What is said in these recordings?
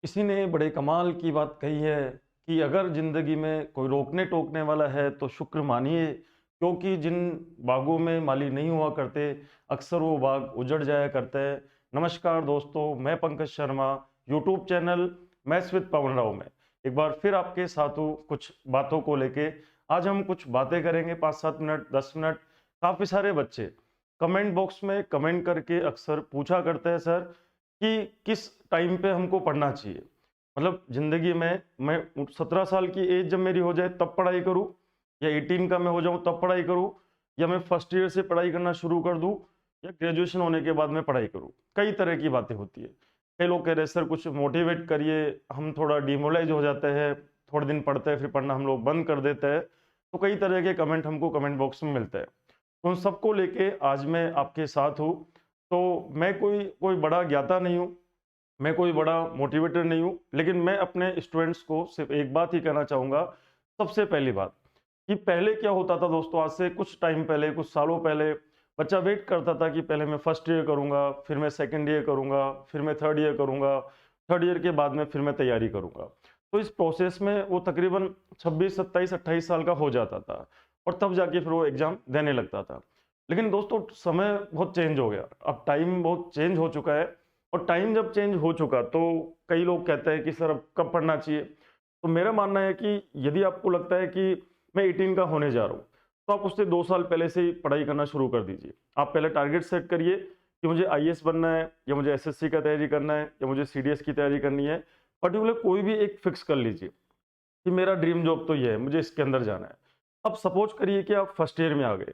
किसी ने बड़े कमाल की बात कही है कि अगर जिंदगी में कोई रोकने टोकने वाला है तो शुक्र मानिए, क्योंकि जिन बागों में माली नहीं हुआ करते अक्सर वो बाग उजड़ जाया करते हैं। नमस्कार दोस्तों, मैं Pankaj Sharma, YouTube channel maths with Pawan Rao में एक बार फिर आपके साथ हूँ कुछ बातों को लेके। आज हम कुछ बातें करेंगे 5-7 मिनट 10 मिनट। काफ़ी सारे बच्चे कमेंट बॉक्स में कमेंट करके अक्सर पूछा करते हैं, सर कि किस टाइम पे हमको पढ़ना चाहिए। मतलब ज़िंदगी में मैं 17 साल की एज जब मेरी हो जाए तब पढ़ाई करूँ, या 18 का मैं हो जाऊँ तब पढ़ाई करूँ, या मैं फर्स्ट ईयर से पढ़ाई करना शुरू कर दूँ, या ग्रेजुएशन होने के बाद मैं पढ़ाई करूँ। कई तरह की बातें होती है। कई लोग कह रहे हैं सर कुछ मोटिवेट करिए, हम थोड़ा डिमोरलाइज़ हो जाते हैं, थोड़े दिन पढ़ते हैं फिर पढ़ना हम लोग बंद कर देते हैं। तो कई तरह के कमेंट हमको कमेंट बॉक्स में मिलते हैं। तो उन सबको लेके आज मैं आपके साथ हूँ। तो मैं कोई कोई बड़ा ज्ञाता नहीं हूँ, मैं कोई बड़ा मोटिवेटर नहीं हूँ, लेकिन मैं अपने स्टूडेंट्स को सिर्फ एक बात ही कहना चाहूँगा। सबसे पहली बात कि पहले क्या होता था दोस्तों, आज से कुछ टाइम पहले, कुछ सालों पहले बच्चा वेट करता था कि पहले मैं फर्स्ट ईयर करूँगा, फिर मैं सेकंड ईयर करूँगा, फिर मैं थर्ड ईयर करूँगा, थर्ड ईयर के बाद में फिर मैं तैयारी करूँगा। तो इस प्रोसेस में वो तकरीबन 26, 27, 28 साल का हो जाता था और तब जाके फिर वो एग्ज़ाम देने लगता था। लेकिन दोस्तों समय बहुत चेंज हो गया, अब टाइम बहुत चेंज हो चुका है। और टाइम जब चेंज हो चुका तो कई लोग कहते हैं कि सर अब कब पढ़ना चाहिए। तो मेरा मानना है कि यदि आपको लगता है कि मैं 18 का होने जा रहा हूँ, तो आप उससे 2 साल पहले से ही पढ़ाई करना शुरू कर दीजिए। आप पहले टारगेट सेट करिए कि मुझे आईएएस बनना है, या मुझे एसएससी का तैयारी करना है, या मुझे सीडीएस की तैयारी करनी है। पर्टिकुलर कोई भी एक फिक्स कर लीजिए कि मेरा ड्रीम जॉब तो ये है, मुझे इसके अंदर जाना है। अब सपोज करिए कि आप फर्स्ट ईयर में आ गए,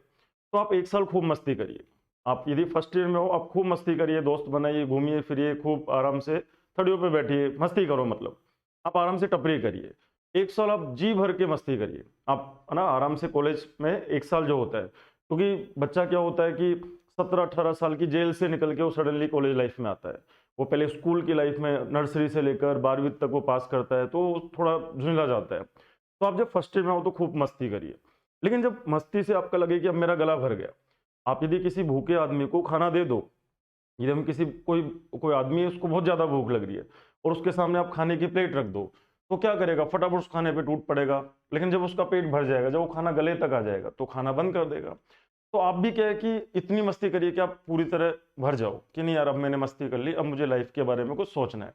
तो आप 1 साल खूब मस्ती करिए। आप यदि फर्स्ट ईयर में हो, आप खूब मस्ती करिए, दोस्त बनाइए, घूमिए फिरिए खूब आराम से, थड़ियों पे बैठिए, मस्ती करो, मतलब आप आराम से टपरी करिए। 1 साल आप जी भर के मस्ती करिए। आप है ना आराम से कॉलेज में 1 साल जो होता है, क्योंकि बच्चा क्या होता है कि 17-18 साल की जेल से निकल के वो सडनली कॉलेज लाइफ में आता है। वो पहले स्कूल की लाइफ में नर्सरी से लेकर 12वीं तक वो पास करता है, तो थोड़ा झुंझला जाता है। तो आप जब फर्स्ट ईयर में हो तो खूब मस्ती करिए। लेकिन जब मस्ती से आपका लगे कि अब मेरा गला भर गया, आप यदि किसी भूखे आदमी को खाना दे दो, यदि हम किसी कोई कोई आदमी है उसको बहुत ज़्यादा भूख लग रही है और उसके सामने आप खाने की प्लेट रख दो, तो क्या करेगा, फटाफट उस खाने पे टूट पड़ेगा। लेकिन जब उसका पेट भर जाएगा, जब वो खाना गले तक आ जाएगा, तो खाना बंद कर देगा। तो आप भी क्या है कि इतनी मस्ती करिए कि आप पूरी तरह भर जाओ कि नहीं यार अब मैंने मस्ती कर ली, अब मुझे लाइफ के बारे में कुछ सोचना है।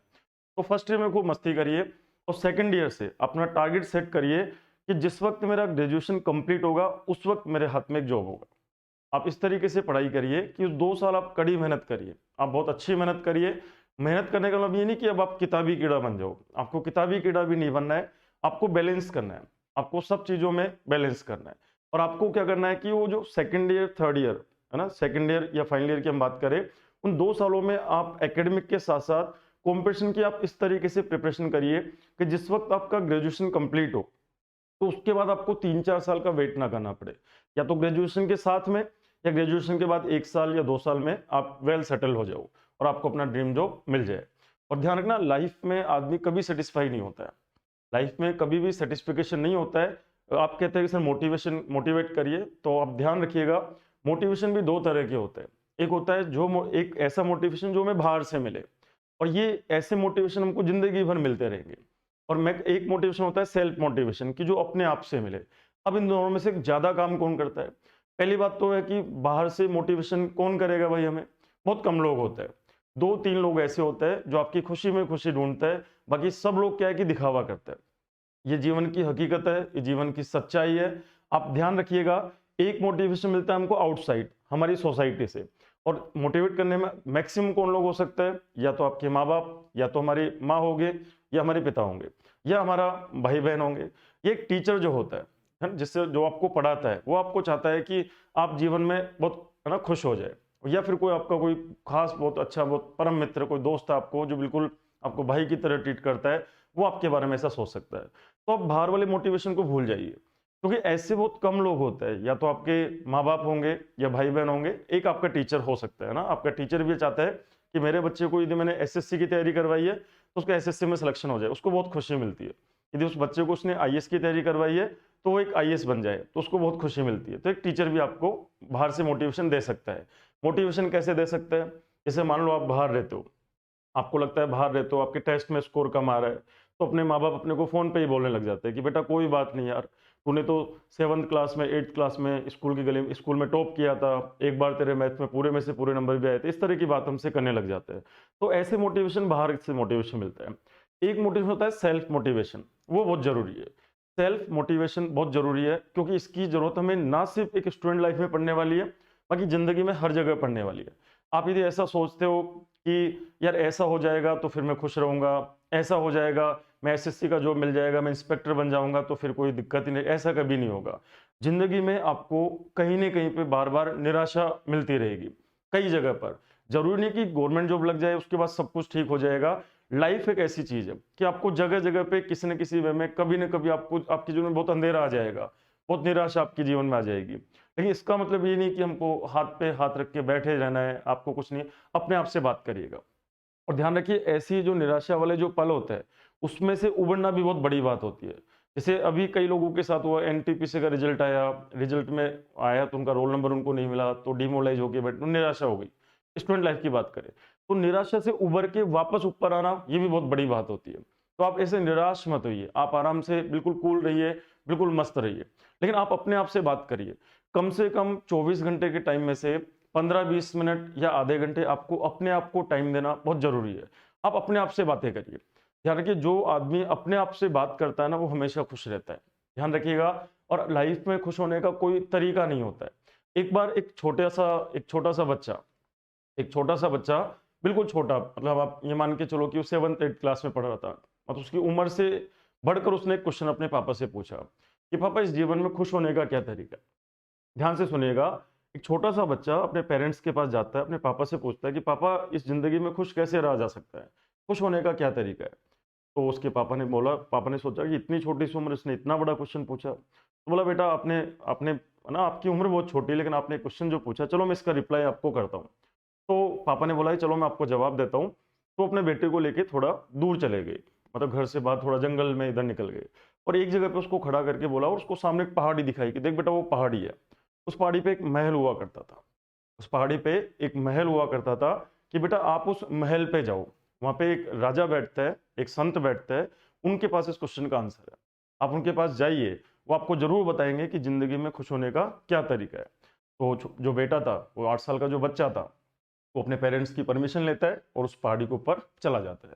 तो फर्स्ट ईयर में खूब मस्ती करिए और सेकंड ईयर से अपना टारगेट सेट करिए कि जिस वक्त मेरा ग्रेजुएशन कंप्लीट होगा उस वक्त मेरे हाथ में एक जॉब होगा। आप इस तरीके से पढ़ाई करिए कि उस 2 साल आप कड़ी मेहनत करिए, आप बहुत अच्छी मेहनत करिए। मेहनत करने का मतलब ये नहीं कि अब आप किताबी कीड़ा बन जाओ, आपको किताबी कीड़ा भी नहीं बनना है। आपको बैलेंस करना है, आपको सब चीज़ों में बैलेंस करना है। और आपको क्या करना है कि वो जो सेकंड ईयर थर्ड ईयर है ना, सेकंड ईयर या फाइनल ईयर की हम बात करें, उन 2 सालों में आप एकेडमिक के साथ साथ कॉम्पिटिशन की आप इस तरीके से प्रिपरेशन करिए कि जिस वक्त आपका ग्रेजुएशन कंप्लीट हो, तो उसके बाद आपको 3-4 साल का वेट ना करना पड़े। या तो ग्रेजुएशन के साथ में, या ग्रेजुएशन के बाद 1 साल या 2 साल में आप वेल सेटल हो जाओ और आपको अपना ड्रीम जॉब मिल जाए। और ध्यान रखना, लाइफ में आदमी कभी सेटिस्फाई नहीं होता है, लाइफ में कभी भी सेटिस्फिकेशन नहीं होता है। आप कहते हैं कि सर मोटिवेशन मोटिवेट करिए, तो आप ध्यान रखिएगा, मोटिवेशन भी 2 तरह के होते हैं। एक होता है एक ऐसा मोटिवेशन जो हमें बाहर से मिले, और ये ऐसे मोटिवेशन हमको जिंदगी भर मिलते रहेंगे। और मैं एक मोटिवेशन होता है सेल्फ मोटिवेशन की, जो अपने आप से मिले। अब इन दोनों में से ज्यादा काम कौन करता है? पहली बात तो है कि बाहर से मोटिवेशन कौन करेगा भाई, हमें बहुत कम लोग होते हैं। 2-3 लोग ऐसे होते हैं जो आपकी खुशी में खुशी ढूंढते हैं, बाकी सब लोग क्या है कि दिखावा करते हैं। ये जीवन की हकीकत है, ये जीवन की सच्चाई है। आप ध्यान रखिएगा, एक मोटिवेशन मिलता है हमको आउटसाइड, हमारी सोसाइटी से। और मोटिवेट करने में मैक्सिमम कौन लोग हो सकते हैं? या तो आपके माँ बाप, या तो हमारी माँ होंगे, या हमारे पिता होंगे, या हमारा भाई बहन होंगे। ये एक टीचर जो होता है ना, जिससे जो आपको पढ़ाता है, वो आपको चाहता है कि आप जीवन में बहुत है ना खुश हो जाए। या फिर कोई आपका कोई खास बहुत अच्छा बहुत परम मित्र, कोई दोस्त है आपको जो बिल्कुल आपको भाई की तरह ट्रीट करता है, वो आपके बारे में ऐसा सोच सकता है। तो आप बाहर वाले मोटिवेशन को भूल जाइए, क्योंकि ऐसे बहुत कम लोग होते हैं। या तो आपके माँ बाप होंगे, या भाई बहन होंगे, एक आपका टीचर हो सकता है ना। आपका टीचर भी चाहता है कि मेरे बच्चे को, यदि मैंने एसएससी की तैयारी करवाई है तो उसको एसएससी में सिलेक्शन हो जाए, उसको बहुत खुशी मिलती है। यदि उस बच्चे को उसने आईएएस की तैयारी करवाई है तो वो एक आईएएस बन जाए, तो उसको बहुत खुशी मिलती है। तो एक टीचर भी आपको बाहर से मोटिवेशन दे सकता है। मोटिवेशन कैसे दे सकता है? जैसे मान लो आप बाहर रहते हो, आपको लगता है बाहर रहते हो, आपके टेस्ट में स्कोर कम आ रहा है, तो अपने माँ-बाप अपने को फ़ोन पे ही बोलने लग जाते हैं कि बेटा कोई बात नहीं यार, तूने तो 7th क्लास में 8th क्लास में स्कूल में टॉप किया था, एक बार तेरे मैथ में पूरे में से पूरे नंबर भी आए थे। इस तरह की बात हमसे करने लग जाते हैं। तो ऐसे मोटिवेशन बाहर से मोटिवेशन मिलता है। एक मोटिवेशन होता है सेल्फ मोटिवेशन, वो बहुत ज़रूरी है। सेल्फ मोटिवेशन बहुत ज़रूरी है क्योंकि इसकी ज़रूरत हमें ना सिर्फ़ एक स्टूडेंट लाइफ़ में पड़ने वाली है, बाकी ज़िंदगी में हर जगह पड़ने वाली है। आप यदि ऐसा सोचते हो कि यार ऐसा हो जाएगा तो फिर मैं खुश रहूँगा, ऐसा हो जाएगा मैं एसएससी का जॉब मिल जाएगा, मैं इंस्पेक्टर बन जाऊँगा तो फिर कोई दिक्कत ही नहीं, ऐसा कभी नहीं होगा। ज़िंदगी में आपको कहीं न कहीं पे बार-बार निराशा मिलती रहेगी, कई जगह पर। ज़रूरी नहीं कि गवर्नमेंट जॉब लग जाए उसके बाद सब कुछ ठीक हो जाएगा। लाइफ़ एक ऐसी चीज़ है कि आपको जगह-जगह पे किसी न किसी वे में कभी न कभी आपको आपके जीवन में बहुत अंधेरा आ जाएगा, बहुत निराशा आपके जीवन में आ जाएगी। लेकिन इसका मतलब ये नहीं कि हमको हाथ पे हाथ रख के बैठे रहना है, आपको कुछ नहीं, अपने आप से बात करिएगा। और ध्यान रखिए ऐसी जो निराशा वाले जो पल होते हैं, उसमें से उभरना भी बहुत बड़ी बात होती है। जैसे अभी कई लोगों के साथ हुआ एनटीपीसी का रिजल्ट आया, रिजल्ट में आया तो उनका रोल नंबर उनको नहीं मिला, तो डिमोरलाइज़ हो के बैठे, निराशा हो गई। स्टूडेंट लाइफ की बात करें, तो निराशा से उभर के वापस ऊपर आना, ये भी बहुत बड़ी बात होती है। तो आप ऐसे निराश मत होइए, आप आराम से बिल्कुल कूल रहिए, बिल्कुल मस्त रहिए। लेकिन आप अपने आप से बात करिए। कम से कम 24 घंटे के टाइम में से 15-20 मिनट या आधे घंटे आपको अपने आप को टाइम देना बहुत ज़रूरी है। आप अपने आप से बातें करिए। ध्यान रखिए जो आदमी अपने आप से बात करता है ना, वो हमेशा खुश रहता है। ध्यान रखिएगा। और लाइफ में खुश होने का कोई तरीका नहीं होता है। एक बार एक छोटा-सा बच्चा, बिल्कुल छोटा, मतलब आप ये मान के चलो कि वो 7th-8th क्लास में पढ़ रहा था। और उसकी उम्र से बढ़कर उसने एक क्वेश्चन अपने पापा से पूछा कि पापा इस जीवन में खुश होने का क्या तरीका है? ध्यान से सुनिएगा। एक छोटा-सा बच्चा अपने पेरेंट्स के पास जाता है, अपने पापा से पूछता है कि पापा इस ज़िंदगी में खुश कैसे रहा जा सकता है? खुश होने का क्या तरीका है? तो उसके पापा ने सोचा कि इतनी छोटी सी उम्र इसने इतना बड़ा क्वेश्चन पूछा। तो बोला बेटा आपने आपने ना आपकी उम्र बहुत छोटी है लेकिन आपने क्वेश्चन जो पूछा, चलो मैं इसका रिप्लाई आपको करता हूँ। तो पापा ने बोला कि चलो मैं आपको जवाब देता हूँ। तो अपने बेटे को लेके थोड़ा दूर चले गए। मतलब घर से बाहर थोड़ा जंगल में इधर निकल गए। और एक जगह पे उसको खड़ा करके बोला और उसको सामने एक पहाड़ी दिखाई कि देख बेटा वो पहाड़ी है। उस पहाड़ी पे एक महल हुआ करता था। उस पहाड़ी पे एक महल हुआ करता था कि बेटा आप उस महल पे जाओ। वहाँ पे एक राजा बैठता है, एक संत बैठता है, उनके पास इस क्वेश्चन का आंसर है। आप उनके पास जाइए, वो आपको ज़रूर बताएँगे कि ज़िंदगी में खुश होने का क्या तरीका है। तो जो बेटा था, वो 8 साल का जो बच्चा था, वो अपने पेरेंट्स की परमिशन लेता है और उस पहाड़ी के ऊपर चला जाता है।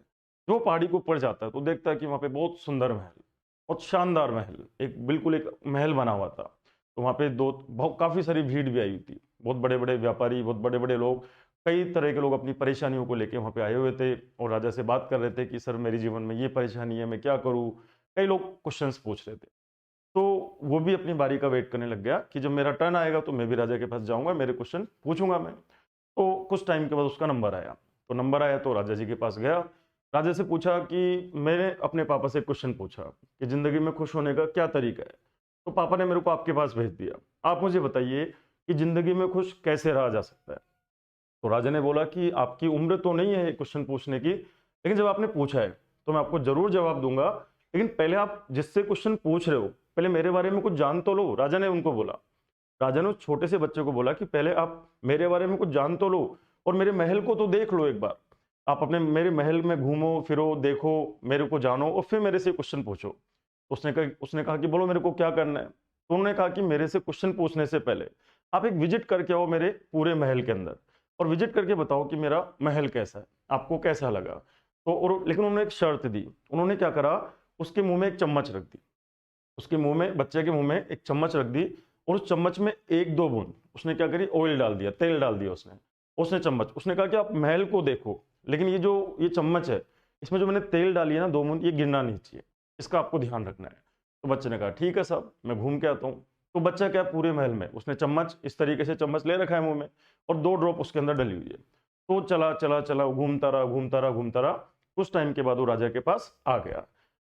जो पहाड़ी के ऊपर जाता है तो देखता है कि वहाँ पे बहुत सुंदर महल, बहुत शानदार महल, एक महल बना हुआ था। तो वहाँ पे दो बहुत काफ़ी सारी भीड़ भी आई हुई थी। बहुत बड़े-बड़े व्यापारी, बहुत बड़े-बड़े लोग, कई तरह के लोग अपनी परेशानियों को लेके वहाँ पे आए हुए थे और राजा से बात कर रहे थे कि सर मेरे जीवन में ये परेशानी है, मैं क्या करूँ? कई लोग क्वेश्चंस पूछ रहे थे। तो वो भी अपनी बारी का वेट करने लग गया कि जब मेरा टर्न आएगा तो मैं भी राजा के पास जाऊँगा, मेरे क्वेश्चन पूछूँगा मैं। तो कुछ टाइम के बाद उसका नंबर आया। तो नंबर आया तो राजा जी के पास गया। राजा से पूछा कि मैंने अपने पापा से क्वेश्चन पूछा कि ज़िंदगी में खुश होने का क्या तरीका है? तो पापा ने मेरे को आपके पास भेज दिया। आप मुझे बताइए कि ज़िंदगी में खुश कैसे रहा जा सकता है? तो राजा ने बोला कि आपकी उम्र तो नहीं है ये क्वेश्चन पूछने की, लेकिन जब आपने पूछा है, तो मैं आपको ज़रूर जवाब दूँगा। लेकिन पहले आप जिससे क्वेश्चन पूछ रहे हो, पहले मेरे बारे में कुछ जान तो लो, राजा ने उनको बोला। राजा ने उस छोटे से बच्चे को बोला कि पहले आप मेरे बारे में कुछ जान तो लो और मेरे महल को तो देख लो एक बार। आप अपने मेरे महल में घूमो, फिरो, देखो, मेरे को जानो और फिर मेरे से क्वेश्चन पूछो। उसने कहा कि बोलो मेरे को क्या करना है? तो उन्होंने कहा कि मेरे से क्वेश्चन पूछने से पहले आप एक विजिट करके आओ मेरे पूरे महल के अंदर और विजिट करके बताओ कि मेरा महल कैसा है, आपको कैसा लगा? तो और लेकिन उन्होंने एक शर्त दी। उन्होंने क्या करा, उसके मुँह में एक चम्मच रख दी। उसके मुँह में बच्चे के मुँह में एक चम्मच रख दी और उस चम्मच में 1-2 बूंद उसने क्या करी, ऑयल डाल दिया, तेल डाल दिया उसने। उसने चम्मच उसने कहा कि आप महल को देखो, लेकिन ये चम्मच है, इसमें जो मैंने तेल डाली है ना 2 बूंद, ये गिरना नहीं चाहिए, इसका आपको ध्यान रखना है। तो बच्चे ने कहा ठीक है साहब, मैं घूम के आता हूँ। तो बच्चा क्या, पूरे महल में उसने चम्मच इस तरीके से चम्मच ले रखा है मुँह में और 2 ड्रॉप उसके अंदर डली हुई है। तो चला, चला, चला, घूमता रहा, घूमता रहा, घूमता रहा। कुछ टाइम के बाद वो राजा के पास आ गया।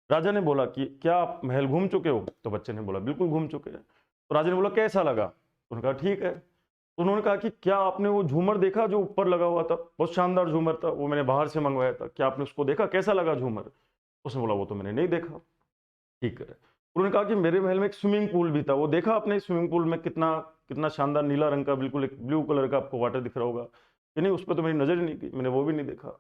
राजा ने बोला कि क्या आप महल घूम चुके हो? तो बच्चे ने बोला बिल्कुल घूम चुके हैं। तो राजा ने बोला कैसा लगा? तो उन्होंने कहा ठीक है। तो उन्होंने कहा कि क्या आपने वो झूमर देखा जो ऊपर लगा हुआ था? बहुत शानदार झूमर था, वो मैंने बाहर से मंगवाया था, क्या आपने उसको देखा, कैसा लगा झूमर? उसने बोला वो तो मैंने नहीं देखा। ठीक है। उन्होंने कहा कि मेरे महल में एक स्विमिंग पूल भी था, वो देखा आपने? स्विमिंग पूल में कितना कितना शानदार नीला रंग का, बिल्कुल एक ब्लू कलर का आपको वाटर दिख रहा होगा कि नहीं? उस पर तो मेरी नजर ही नहीं गई, मैंने वो भी नहीं देखा।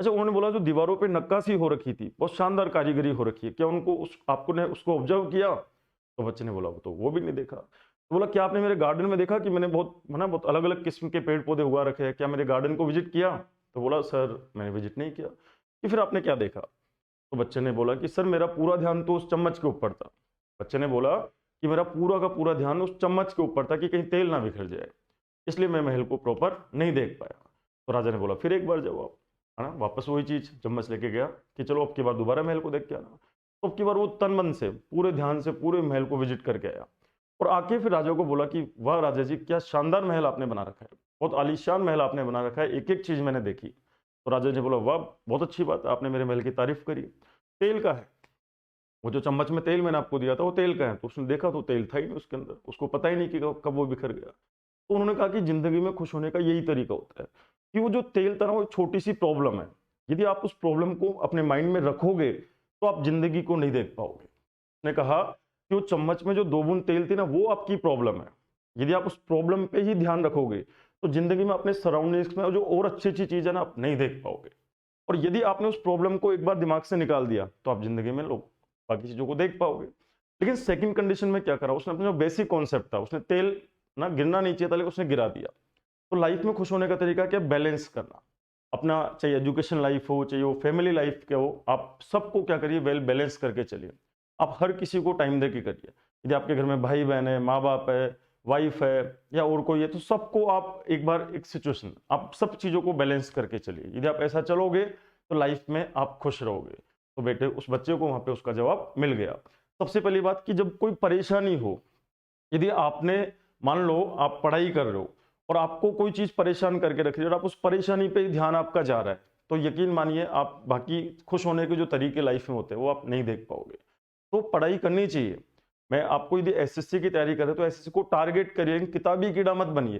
अच्छा, उन्होंने बोला जो दीवारों पे नक्काशी हो रखी थी, बहुत शानदार कारीगरी हो रखी है, क्या उनको उस आपको ने उसको ऑब्जर्व किया? तो बच्चे ने बोला तो वो भी नहीं देखा। तो बोला क्या आपने मेरे गार्डन में देखा कि मैंने बहुत अलग-अलग किस्म के पेड़-पौधे उगा रखे हैं, क्या मेरे गार्डन को विजिट किया? तो बोला सर मैंने विजिट नहीं किया। कि फिर आपने क्या देखा? तो बच्चे ने बोला कि सर मेरा पूरा ध्यान तो उस चम्मच के ऊपर था। बच्चे ने बोला कि मेरा पूरा का पूरा ध्यान उस चम्मच के ऊपर था कि कहीं तेल ना बिखर जाए, इसलिए मैं महल को प्रॉपर नहीं देख पाया। तो राजा ने बोला फिर एक बार जाओ आप, है ना? वापस वही चीज चम्मच लेके गया कि चलो अब की बार दोबारा महल को देख के आना। तो अब की बार वो तन मन से पूरे ध्यान से पूरे महल को विजिट करके आया और आके फिर राजा को बोला कि वाह राजा जी, क्या शानदार महल आपने बना रखा है, बहुत आलीशान महल आपने बना रखा है, एक एक चीज मैंने देखी। तो राजा ने बोला वाह बहुत अच्छी बात है, आपने मेरे महल की तारीफ करी। तेल का है, वो जो चम्मच में तेल मैंने आपको दिया था वो तेल का है। तो उसने देखा तो तेल था ही नहीं उसके अंदर, उसको पता ही नहीं कि कब वो बिखर गया। तो उन्होंने कहा कि जिंदगी में खुश होने का यही तरीका होता है कि वो जो तेल था ना, वो छोटी सी प्रॉब्लम है, यदि आप उस प्रॉब्लम को अपने माइंड में रखोगे तो आप जिंदगी को नहीं देख पाओगे। उसने कहा कि वो चम्मच में जो 2 बूंद तेल थी ना, वो आपकी प्रॉब्लम है। यदि आप उस प्रॉब्लम पे ही ध्यान रखोगे तो जिंदगी में अपने सराउंडिंग्स में जो और अच्छी अच्छी चीज है ना, आप नहीं देख पाओगे। और यदि आपने उस प्रॉब्लम को एक बार दिमाग से निकाल दिया तो आप जिंदगी में लोग बाकी चीजों को देख पाओगे। लेकिन सेकंड कंडीशन में क्या करा उसने, अपना जो बेसिक कॉन्सेप्ट था, उसने तेल ना गिरना नहीं चाहिए था लेकिन उसने गिरा दिया। तो लाइफ में खुश होने का तरीका क्या? बैलेंस करना अपना, चाहे एजुकेशन लाइफ हो चाहे वो फैमिली लाइफ क्या हो, आप सबको क्या करिए, वेल बैलेंस करके चलिए। आप हर किसी को टाइम दे के करिए। यदि आपके घर में भाई बहन है, माँ बाप है, वाइफ है या और कोई है, तो सबको आप एक बार एक सिचुएशन, आप सब चीजों को बैलेंस करके चलिए। यदि आप ऐसा चलोगे तो लाइफ में आप खुश रहोगे। तो बेटे उस बच्चे को वहां पे उसका जवाब मिल गया। सबसे पहली बात कि जब कोई परेशानी हो, यदि आपने मान लो आप पढ़ाई कर रहे हो और आपको कोई चीज परेशान करके रख रही है और आप उस परेशानी पे ही ध्यान आपका जा रहा है, तो यकीन मानिए आप बाकी खुश होने के जो तरीके लाइफ में होते हैं वो आप नहीं देख पाओगे। तो पढ़ाई करनी चाहिए। मैं आपको यदि एसएससी की तैयारी कर रहे हो तो एसएससी को टारगेट करिए, किताबी कीड़ा मत बनिए।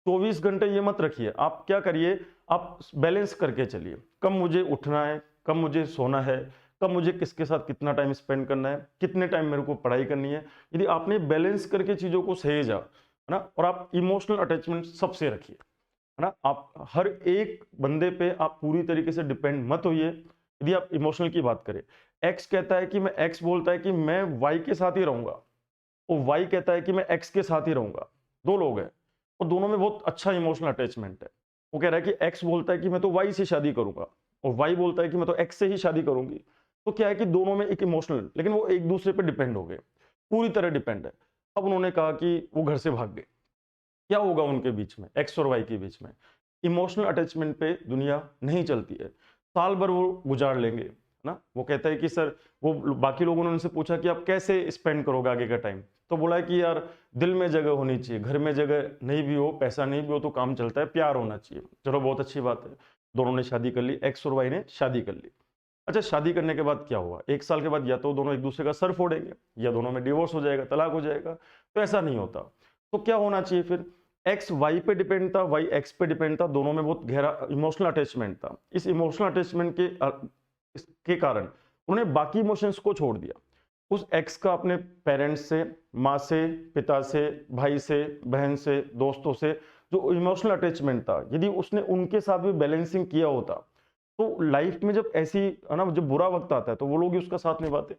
24 घंटे ये मत रखिए। आप क्या करिए, आप बैलेंस करके चलिए। कब मुझे उठना है, कब मुझे सोना है, कब मुझे किसके साथ कितना टाइम स्पेंड करना है, कितने टाइम मेरे को पढ़ाई करनी है। यदि आपने बैलेंस करके चीजों को सहेजा, है ना, और आप इमोशनल अटैचमेंट सबसे रखिए, है ना, आप हर एक बंदे पे आप पूरी तरीके से डिपेंड मत होइए। यदि आप इमोशनल की बात करें, एक्स कहता है कि मैं, एक्स बोलता है कि मैं वाई के साथ ही रहूंगा और वाई कहता है कि मैं एक्स के साथ ही रहूंगा। 2 लोग हैं और दोनों में बहुत अच्छा इमोशनल अटैचमेंट है। वो कह रहा है कि एक्स बोलता है कि मैं तो वाई से शादी करूंगा और वाई बोलता है कि मैं तो एक्स से ही शादी करूंगी। तो क्या है कि दोनों में एक इमोशनल, लेकिन वो एक दूसरे पे डिपेंड हो गए, पूरी तरह डिपेंड है। अब उन्होंने कहा कि वो घर से भाग गए। क्या होगा उनके बीच में, एक्स और वाई के बीच में? इमोशनल अटैचमेंट पे दुनिया नहीं चलती है। साल भर वो गुजार लेंगे, है ना। वो कहता है कि सर, वो बाकी लोगों ने उनसे पूछा कि आप कैसे स्पेंड करोगे आगे का टाइम, तो बोला है कि यार दिल में जगह होनी चाहिए, घर में जगह नहीं भी हो, पैसा नहीं भी हो तो काम चलता है, प्यार होना चाहिए। चलो बहुत अच्छी बात है, दोनों ने शादी कर ली, एक्स और वाई ने शादी कर ली। अच्छा, शादी करने के बाद क्या हुआ? 1 साल के बाद या तो दोनों एक दूसरे का सर फोड़ेंगे या दोनों में डिवोर्स हो जाएगा, तलाक हो जाएगा। तो ऐसा नहीं होता। तो क्या होना चाहिए फिर? एक्स वाई पे डिपेंड था, वाई एक्स पे डिपेंड था, दोनों में बहुत गहरा इमोशनल अटैचमेंट था। इस इमोशनल अटैचमेंट के कारण उन्होंने बाकी इमोशंस को छोड़ दिया। उस एक्स का अपने पेरेंट्स से, माँ से, पिता से, भाई से, बहन से, दोस्तों से जो इमोशनल अटैचमेंट था, यदि उसने उनके साथ भी बैलेंसिंग किया होता तो लाइफ में जब ऐसी, है ना, जब बुरा वक्त आता है तो वो लोग ही उसका साथ निभाते।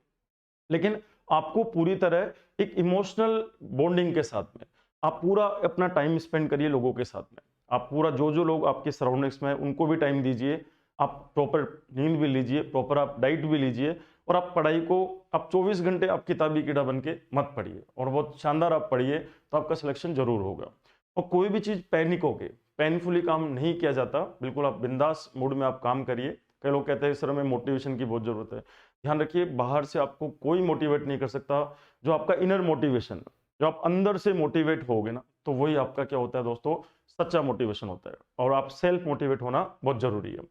लेकिन आपको पूरी तरह एक इमोशनल बॉन्डिंग के साथ में आप पूरा अपना टाइम स्पेंड करिए लोगों के साथ में। आप पूरा जो जो लोग आपके सराउंडिंग्स में हैं उनको भी टाइम दीजिए। आप प्रॉपर नींद भी लीजिए, प्रॉपर आप डाइट भी लीजिए और आप पढ़ाई को, आप 24 घंटे आप किताबी कीड़ा बन के मत पढ़िए और बहुत शानदार आप पढ़िए तो आपका सिलेक्शन जरूर होगा। और कोई भी चीज़ पैनिक होके, पेनफुली काम नहीं किया जाता। बिल्कुल आप बिंदास मूड में आप काम करिए। कई लोग कहते हैं सर हमें मोटिवेशन की बहुत जरूरत है। ध्यान रखिए, बाहर से आपको कोई मोटिवेट नहीं कर सकता। जो आपका इनर मोटिवेशन, जो आप अंदर से मोटिवेट होगे ना, तो वही आपका क्या होता है दोस्तों, सच्चा मोटिवेशन होता है। और आप सेल्फ मोटिवेट होना बहुत जरूरी है।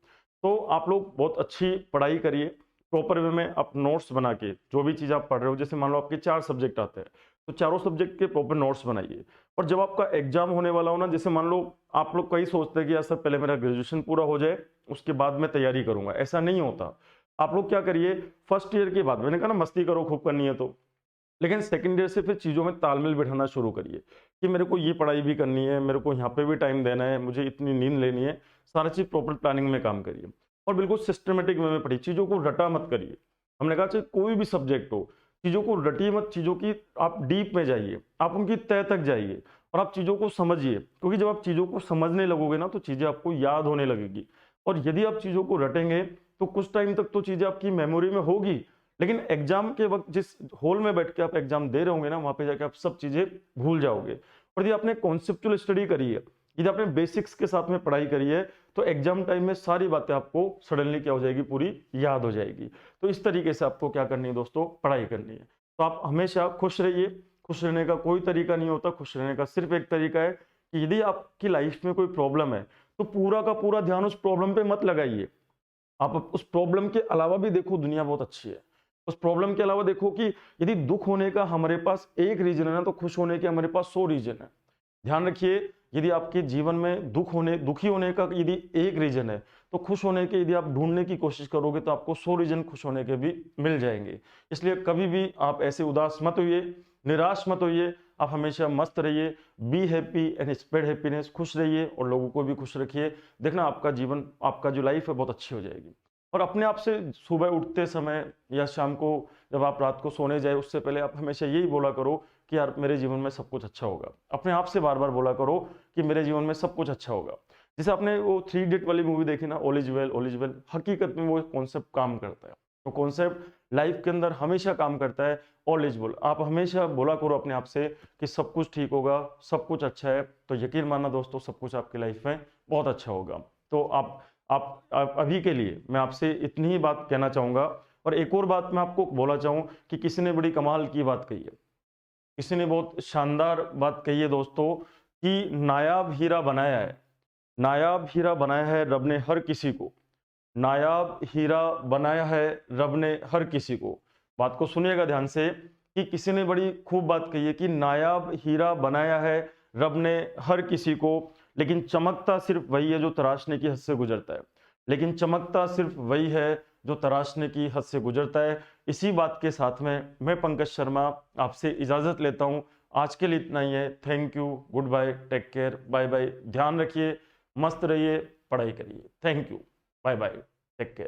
तो आप लोग बहुत अच्छी पढ़ाई करिए, प्रॉपर वे में आप नोट्स बना के, जो भी चीज़ आप पढ़ रहे हो, जैसे मान लो आपके 4 सब्जेक्ट आते हैं तो चारों सब्जेक्ट के प्रॉपर नोट्स बनाइए। और जब आपका एग्जाम होने वाला हो ना, जैसे मान लो आप लोग कई सोचते हैं कि यार सर पहले मेरा ग्रेजुएशन पूरा हो जाए उसके बाद मैं तैयारी करूंगा, ऐसा नहीं होता। आप लोग क्या करिए, फर्स्ट ईयर के बाद, मैंने कहा ना मस्ती करो खूब करनी है तो, लेकिन सेकंड ईयर से फिर चीज़ों में तालमेल बिठाना शुरू करिए कि मेरे को ये पढ़ाई भी करनी है, मेरे को यहाँ पे भी टाइम देना है, मुझे इतनी नींद लेनी है, सारा चीज़ प्रॉपर प्लानिंग में काम करिए। और बिल्कुल सिस्टमेटिक वे में पढ़िए, चीज़ों को रटा मत करिए। हमने कहा चाहे कोई भी सब्जेक्ट हो, चीज़ों को रटिए मत, चीज़ों की आप डीप में जाइए, आप उनकी तह तक जाइए और आप चीज़ों को समझिए, क्योंकि जब आप चीज़ों को समझने लगोगे ना तो चीज़ें आपको याद होने लगेगी। और यदि आप चीज़ों को रटेंगे तो कुछ टाइम तक तो चीज़ें आपकी मेमोरी में होगी, लेकिन एग्जाम के वक्त जिस हॉल में बैठ के आप एग्जाम दे रहे होंगे ना, वहां पे जाके आप सब चीज़ें भूल जाओगे। और यदि आपने कॉन्सेप्चुअल स्टडी करी है, यदि आपने बेसिक्स के साथ में पढ़ाई करी है, तो एग्जाम टाइम में सारी बातें आपको सडनली क्या हो जाएगी, पूरी याद हो जाएगी। तो इस तरीके से आपको क्या करनी है दोस्तों, पढ़ाई करनी है। तो आप हमेशा खुश रहिए। खुश रहने का कोई तरीका नहीं होता, खुश रहने का सिर्फ एक तरीका है कि यदि आपकी लाइफ में कोई प्रॉब्लम है तो पूरा का पूरा ध्यान उस प्रॉब्लम पे मत लगाइए। आप उस प्रॉब्लम के अलावा भी देखो, दुनिया बहुत अच्छी है। उस प्रॉब्लम के अलावा देखो कि यदि दुख होने का हमारे पास एक रीजन है ना, तो खुश होने के हमारे पास 100 रीजन है। ध्यान रखिए, यदि आपके जीवन में दुखी होने का यदि एक रीजन है, तो खुश होने के यदि आप ढूंढने की कोशिश करोगे तो आपको 100 रीजन खुश होने के भी मिल जाएंगे। इसलिए कभी भी आप ऐसे उदास मत होइए, निराश मत होइए, आप हमेशा मस्त रहिए। Be happy and spread happiness, खुश रहिए और लोगों को भी खुश रखिए। देखना आपका जीवन, आपका जो लाइफ है बहुत अच्छी हो जाएगी। और अपने आप से सुबह उठते समय या शाम को जब आप रात को सोने जाए उससे पहले आप हमेशा यही बोला करो कि यार मेरे जीवन में सब कुछ अच्छा होगा। अपने आप से बार बार बोला करो कि मेरे जीवन में सब कुछ अच्छा होगा। जैसे आपने वो 3 इडियट वाली मूवी देखी ना, all is well all is well, हकीकत में वो कॉन्सेप्ट काम करता है। वो कॉन्सेप्ट लाइफ के अंदर हमेशा काम करता है, ऑल इज वेल। आप हमेशा बोला करो अपने आप से कि सब कुछ ठीक होगा, सब कुछ अच्छा है, तो यकीन मानना दोस्तों सब कुछ आपकी लाइफ में बहुत अच्छा होगा। तो आप अभी के लिए मैं आपसे इतनी ही बात कहना चाहूंगा। और एक और बात मैं आपको बोला चाहूँ कि किसी ने बड़ी कमाल की बात कही है, किसी ने बहुत शानदार बात कही है दोस्तों, कि नायाब हीरा बनाया है, नायाब हीरा बनाया है रब ने हर किसी को, नायाब हीरा बनाया है रब ने हर किसी को। बात को सुनिएगा ध्यान से, कि किसी ने बड़ी खूब बात कही है कि नायाब हीरा बनाया है रब ने हर किसी को, लेकिन चमकता सिर्फ वही है जो तराशने की हद से गुजरता है। लेकिन चमकता सिर्फ वही है जो तराशने की हद से गुजरता है। इसी बात के साथ में मैं पंकज शर्मा आपसे इजाजत लेता हूं। आज के लिए इतना ही है। Thank you, good bye, take care, bye bye. ध्यान रखिए, मस्त रहिए, पढ़ाई करिए। Thank you, bye bye, take care.